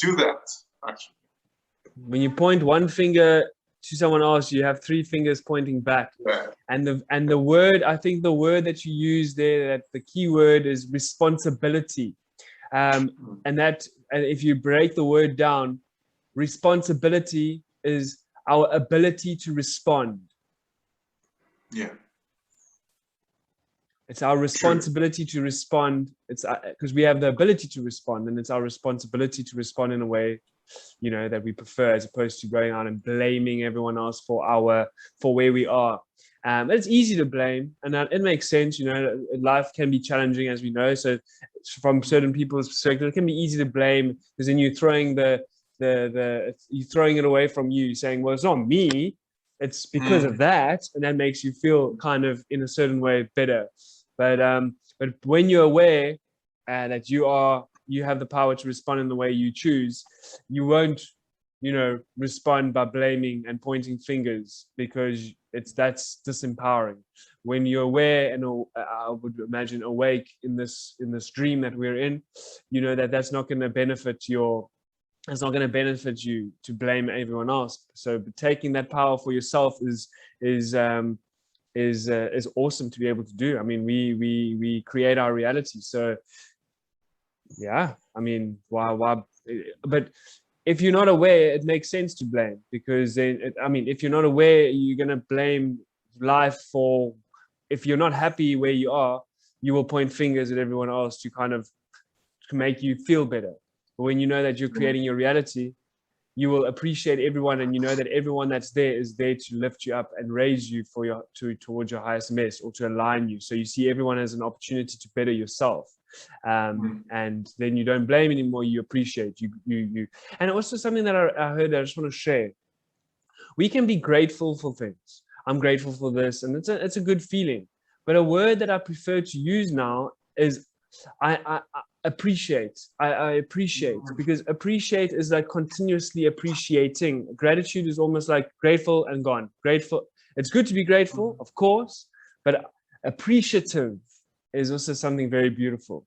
do that, actually. When you point one finger to someone else, you have three fingers pointing back. Yeah. And the word, I think the word that you use there, that the key word is responsibility. And if you break the word down, responsibility is our ability to respond. Yeah. It's our responsibility to respond. It's because we have the ability to respond, and it's our responsibility to respond in a way, you know, that we prefer, as opposed to going out and blaming everyone else for where we are. It's easy to blame, and it makes sense. You know, life can be challenging, as we know. So, from certain people's perspective, it can be easy to blame, because then you're throwing you're throwing it away from you, saying, "Well, it's not me. It's because of that," and that makes you feel kind of in a certain way better. But when you're aware that you have the power to respond in the way you choose, you won't, you know, respond by blaming and pointing fingers, because that's disempowering. When you're aware and I would imagine awake in this dream that we're in, you know that's not going to benefit you to blame everyone else. So taking that power for yourself is awesome to be able to do. I mean, we create our reality. So yeah, I mean, why? But if you're not aware, it makes sense to blame, because then, I mean, if you're not aware, you're going to blame life for, if you're not happy where you are, you will point fingers at everyone else to kind of to make you feel better. But when you know that you're creating your reality, you will appreciate everyone, and you know that everyone that's there is there to lift you up and raise you towards your highest best, or to align you. So you see everyone as an opportunity to better yourself. And then you don't blame anymore, you appreciate. You and also something that I heard that I just want to share. We can be grateful for things. I'm grateful for this, and it's a good feeling. But a word that I prefer to use now is I appreciate. I appreciate, because appreciate is like continuously appreciating. Gratitude is almost like grateful and gone. Grateful. It's good to be grateful, of course, but appreciative is also something very beautiful.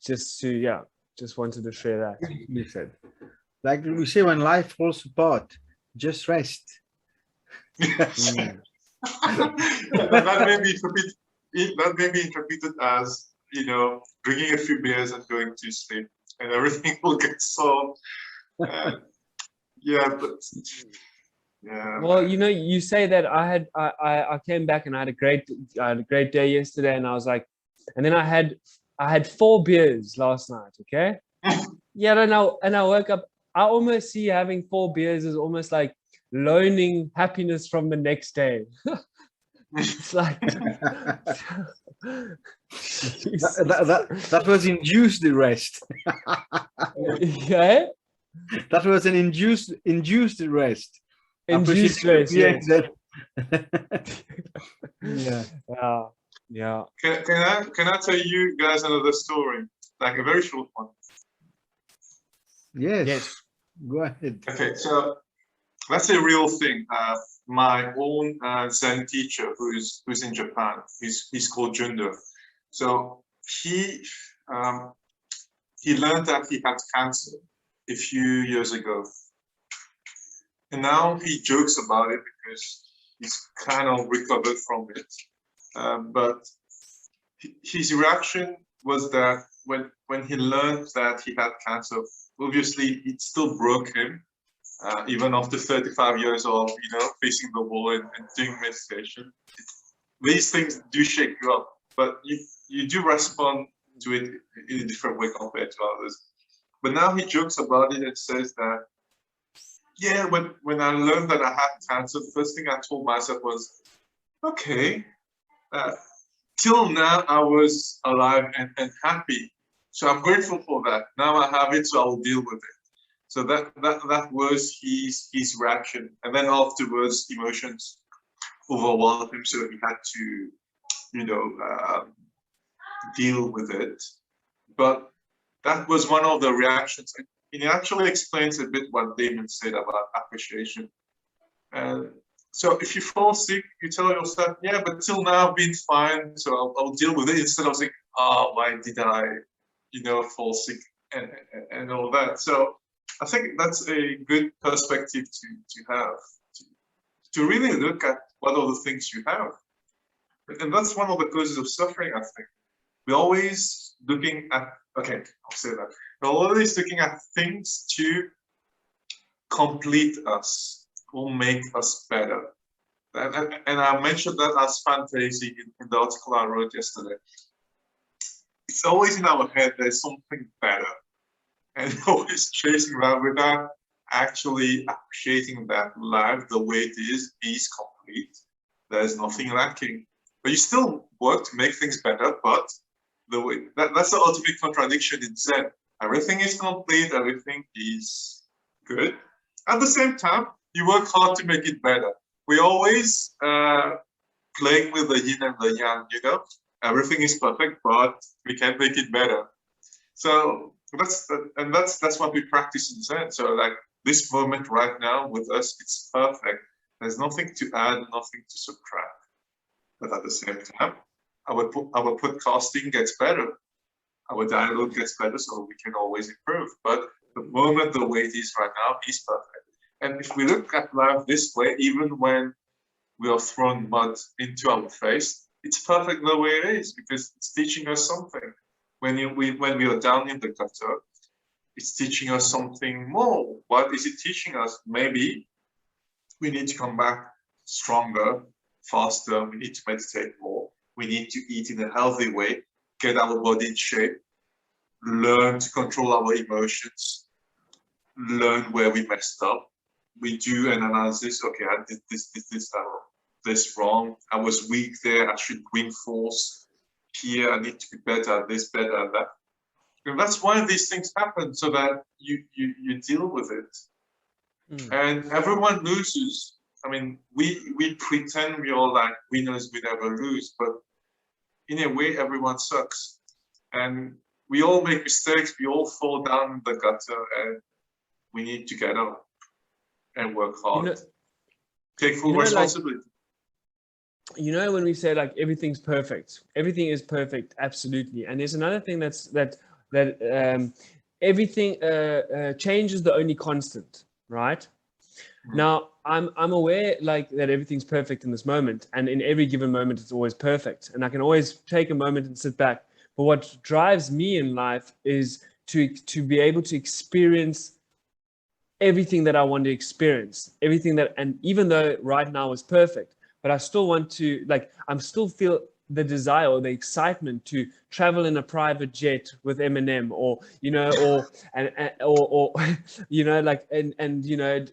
Just wanted to share that. You said, like we say, when life falls apart, just rest. That may be interpreted as, you know, drinking a few beers and going to sleep, and everything will get solved. Yeah, but yeah. Well, you know, you say that I came back and I had a great day yesterday, and I was like, and then I had 4 beers last night. Okay. Yeah, and I woke up. I almost see having 4 beers as almost like loaning happiness from the next day. It's like that was induced rest. Yeah, that was an induced rest. Induced rest. Yeah. Yeah. Can I tell you guys another story, like a very short one? Yes. Go ahead. Okay, so that's a real thing. My own Zen teacher, who's in Japan, he's called Jundo. So he learned that he had cancer a few years ago, and now he jokes about it because he's kind of recovered from it. But his reaction was that when he learned that he had cancer, obviously it still broke him. Even after 35 years of, you know, facing the wall and doing meditation, these things do shake you up, but you do respond to it in a different way compared to others. But now he jokes about it and says that, yeah, when I learned that I had cancer, the first thing I told myself was, okay, till now I was alive and happy, so I'm grateful for that. Now I have it, so I'll deal with it. So that was his reaction, and then afterwards emotions overwhelmed him, so he had to, you know, deal with it. But that was one of the reactions, and it actually explains a bit what Damian said about appreciation. And so if you fall sick, you tell yourself, yeah, but till now I've been fine, so I'll deal with it, instead of saying, oh, why did I, you know, fall sick? and, and all that. So I think that's a good perspective to have, to really look at what are the things you have. And that's one of the causes of suffering, I think. We're always looking at, okay, I'll say that. We're always looking at things to complete us or make us better. And I mentioned that as fantasy in the article I wrote yesterday. It's always in our head there's something better. And always chasing that without actually appreciating that life the way it is complete. There's nothing lacking. But you still work to make things better, but the way that's the ultimate contradiction in Zen. Everything is complete, everything is good. At the same time, you work hard to make it better. We always playing with the yin and the yang, you know? Everything is perfect, but we can make it better. So that's what we practice in Zen. So like this moment right now with us, it's perfect. There's nothing to add, nothing to subtract. But at the same time, our podcasting gets better. Our dialogue gets better, so we can always improve. But the moment, the way it is right now, is perfect. And if we look at life this way, even when we are thrown mud into our face, it's perfect the way it is because it's teaching us something. When we are down in the gutter, it's teaching us something more. What is it teaching us? Maybe we need to come back stronger, faster. We need to meditate more. We need to eat in a healthy way, get our body in shape, learn to control our emotions, learn where we messed up. We do an analysis. Okay, I did this wrong. I was weak there. I should reinforce here. I need to be better at this, better at that. And that's why these things happen, so that you deal with it. And everyone loses. I mean, we pretend we are like winners, we never lose, but in a way, everyone sucks. And we all make mistakes, we all fall down in the gutter, and we need to get up and work hard. Take full responsibility. Like, you know, when we say like everything's perfect, everything is perfect, absolutely. And there's another thing that everything change is the only constant, right? Now, I'm aware like that everything's perfect in this moment, and in every given moment it's always perfect, and I can always take a moment and sit back. But what drives me in life is to be able to experience everything that I want to experience, everything that, and even though right now is perfect, but I still want to, like, I'm still feel the desire or the excitement to travel in a private jet with Eminem, or, you know, or you know, like, and, you know,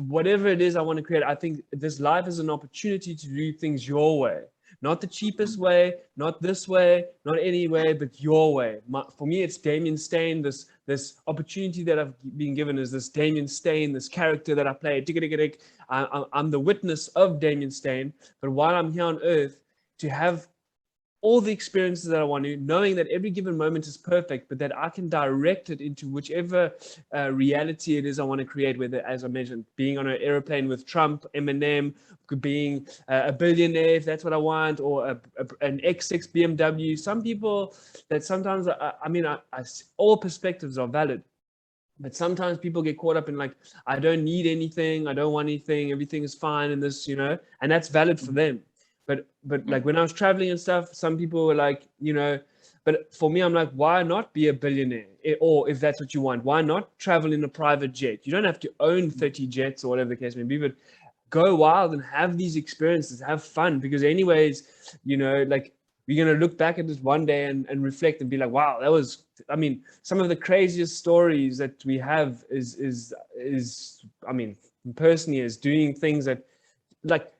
whatever it is I want to create. I think this life is an opportunity to do things your way, not the cheapest way, not this way, not any way, but your way. For me, it's Damian Stain. This opportunity that I've been given is this Damian Stain, this character that I play. I'm the witness of Damian Stain, but while I'm here on earth, to have all the experiences that I want to, knowing that every given moment is perfect, but that I can direct it into whichever reality it is I want to create, whether, as I mentioned, being on an airplane with Trump, Eminem, being a billionaire, if that's what I want, or an X6 BMW. Some people that sometimes, all perspectives are valid. But sometimes people get caught up in like, I don't need anything, I don't want anything, everything is fine in this, you know, and that's valid for them. But like when I was traveling and stuff, some people were like, you know, but for me, I'm like, why not be a billionaire? Or if that's what you want, why not travel in a private jet? You don't have to own 30 jets or whatever the case may be, but go wild and have these experiences, have fun. Because anyways, you know, like we're going to look back at this one day and reflect and be like, wow, that was, I mean, some of the craziest stories that we have is I mean, personally, is doing things that, like,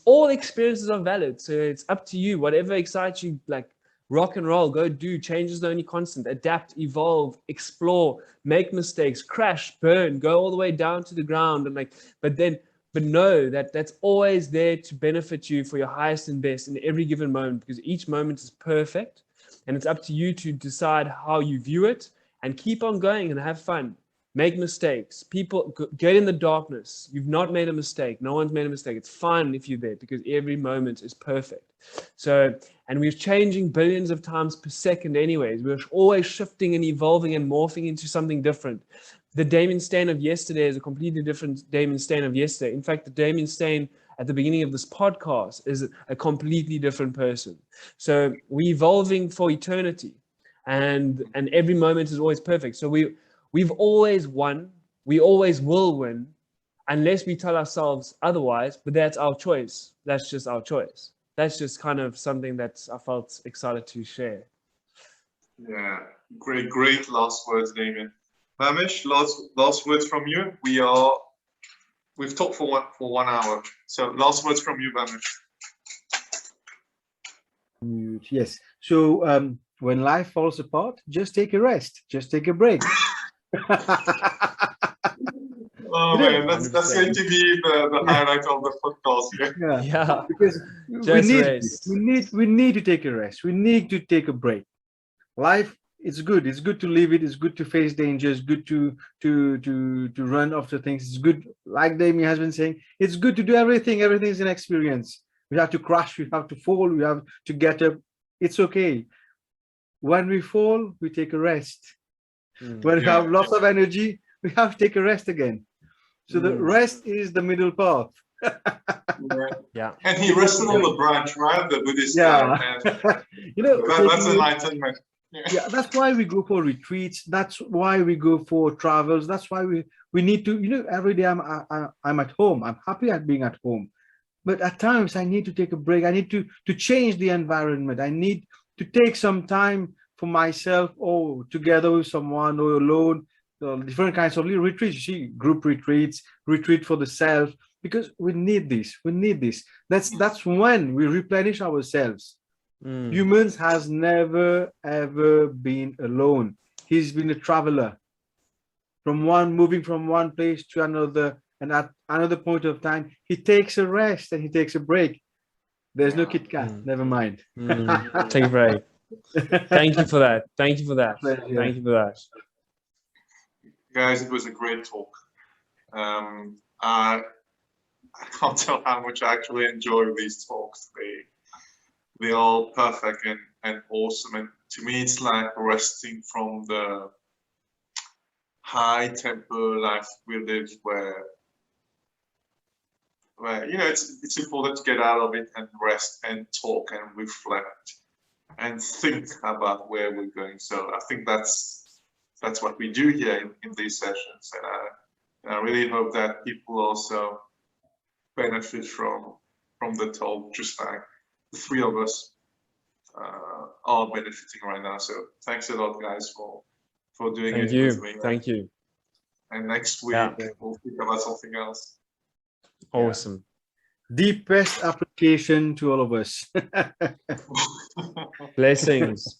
all experiences are valid, so it's up to you. Whatever excites you, like, rock and roll, go do. Change is the only constant. Adapt, evolve, explore, make mistakes, crash, burn, go all the way down to the ground, and like, but know that that's always there to benefit you for your highest and best in every given moment, because each moment is perfect, and it's up to you to decide how you view it, and keep on going and have fun. Make mistakes. People get in the darkness. You've not made a mistake. No one's made a mistake. It's fine if you're there, because every moment is perfect. So, and we're changing billions of times per second anyways. We're always shifting and evolving and morphing into something different. The Damian Stain of yesterday is a completely different Damian Stain of yesterday. In fact, the Damian Stain at the beginning of this podcast is a completely different person. So we're evolving for eternity, and every moment is always perfect. So we've always won. We always will win, unless we tell ourselves otherwise. But that's our choice. That's just our choice. That's just kind of something that I felt excited to share. Yeah, great last words, Damian. Bhamesh, last words from you. We've talked for 1 hour. So last words from you, Bhamesh. Yes. So when life falls apart, just take a rest. Just take a break. Oh man, that's going to be the highlight of the podcast. Yeah. Because we need to take a rest. We need to take a break. Life, it's good. It's good to live it. It's good to face danger. It's good to run after things. It's good, like Damian has been saying, it's good to do everything. Everything is an experience. We have to crash. We have to fall. We have to get up. It's okay. When we fall, we take a rest. When we have lots of energy, we have to take a rest again. So the rest is the middle path. Yeah. And he rested on the branch, right? The Buddhist. You know, that's enlightenment. Yeah, that's why we go for retreats. That's why we go for travels. That's why we need to, you know, every day I'm at home. I'm happy at being at home. But at times I need to take a break. I need to change the environment. I need to take some time for myself, or together with someone, or alone. Different kinds of retreats. You see, group retreats, retreat for the self, because we need this. We need this. That's when we replenish ourselves. Humans has never ever been alone. He's been a traveler, moving from one place to another, and at another point of time he takes a rest and he takes a break. There's no Kit Kat. Never mind. Take a break. Thank you for that. Thank you for that. Thank you for that. Guys, it was a great talk. I can't tell how much I actually enjoy these talks. They're all perfect and awesome. And to me, it's like resting from the high tempo life we live, where you know, it's important to get out of it and rest and talk and reflect and think about where we're going. So I think that's what we do here in these sessions, and I really hope that people also benefit from the talk, just like the three of us are benefiting right now. So thanks a lot, guys, for doing it with me. Thank you. And next week we'll think about something else. Awesome. Deepest application to all of us. Blessings.